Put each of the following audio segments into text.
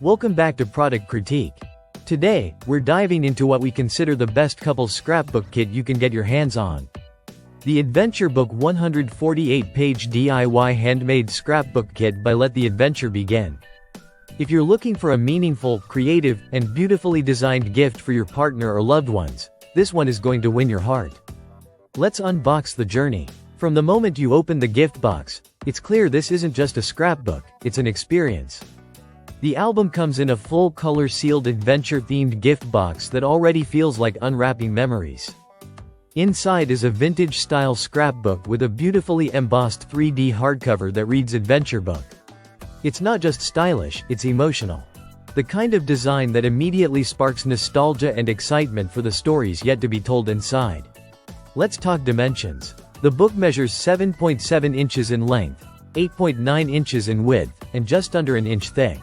Welcome back to Product Critique. Today, we're diving into what we consider the best couple scrapbook kit you can get your hands on. The Adventure Book 148-page DIY Handmade Scrapbook Kit by Let the Adventure Begin. If you're looking for a meaningful, creative, and beautifully designed gift for your partner or loved ones, this one is going to win your heart. Let's unbox the journey. From the moment you open the gift box, it's clear this isn't just a scrapbook, it's an experience. The album comes in a full-color sealed adventure-themed gift box that already feels like unwrapping memories. Inside is a vintage-style scrapbook with a beautifully embossed 3D hardcover that reads Adventure Book. It's not just stylish, it's emotional. The kind of design that immediately sparks nostalgia and excitement for the stories yet to be told inside. Let's talk dimensions. The book measures 7.7 inches in length, 8.9 inches in width, and just under an inch thick.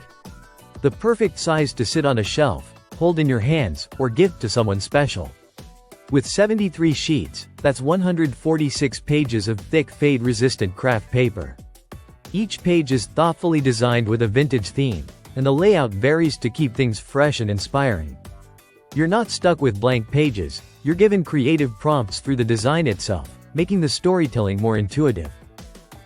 The perfect size to sit on a shelf, hold in your hands, or gift to someone special. With 73 sheets, that's 146 pages of thick fade-resistant craft paper. Each page is thoughtfully designed with a vintage theme, and the layout varies to keep things fresh and inspiring. You're not stuck with blank pages, you're given creative prompts through the design itself, making the storytelling more intuitive.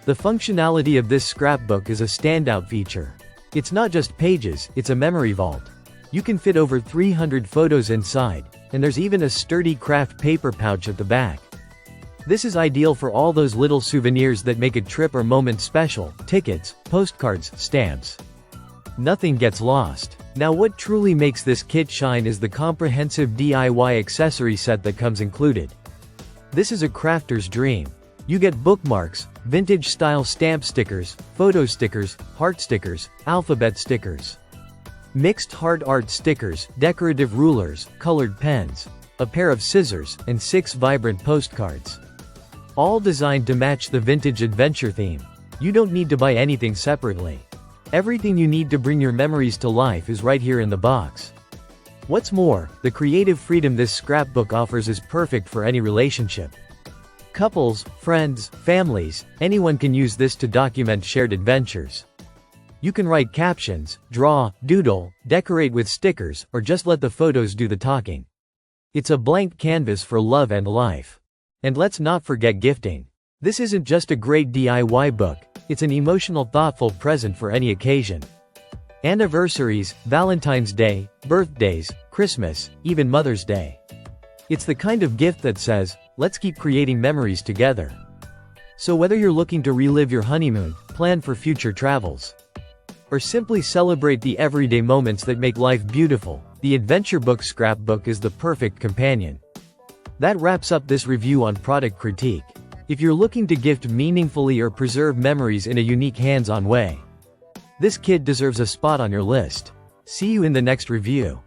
The functionality of this scrapbook is a standout feature. It's not just pages, it's a memory vault. You can fit over 300 photos inside, and there's even a sturdy craft paper pouch at the back. This is ideal for all those little souvenirs that make a trip or moment special: tickets, postcards, stamps. Nothing gets lost. Now, what truly makes this kit shine is the comprehensive DIY accessory set that comes included. This is a crafter's dream. You get bookmarks, vintage-style stamp stickers, photo stickers, heart stickers, alphabet stickers, mixed heart art stickers, decorative rulers, colored pens, a pair of scissors, and 6 vibrant postcards. All designed to match the vintage adventure theme. You don't need to buy anything separately. Everything you need to bring your memories to life is right here in the box. What's more, the creative freedom this scrapbook offers is perfect for any relationship. Couples, friends, families, anyone can use this to document shared adventures. You can write captions, draw, doodle, decorate with stickers, or just let the photos do the talking. It's a blank canvas for love and life. And let's not forget gifting. This isn't just a great DIY book, it's an emotional, thoughtful present for any occasion. Anniversaries, Valentine's Day, birthdays, Christmas, even Mother's Day. It's the kind of gift that says, let's keep creating memories together. So whether you're looking to relive your honeymoon, plan for future travels, or simply celebrate the everyday moments that make life beautiful, the Adventure Book Scrapbook is the perfect companion. That wraps up this review on Product Critique. If you're looking to gift meaningfully or preserve memories in a unique hands-on way, this kit deserves a spot on your list. See you in the next review.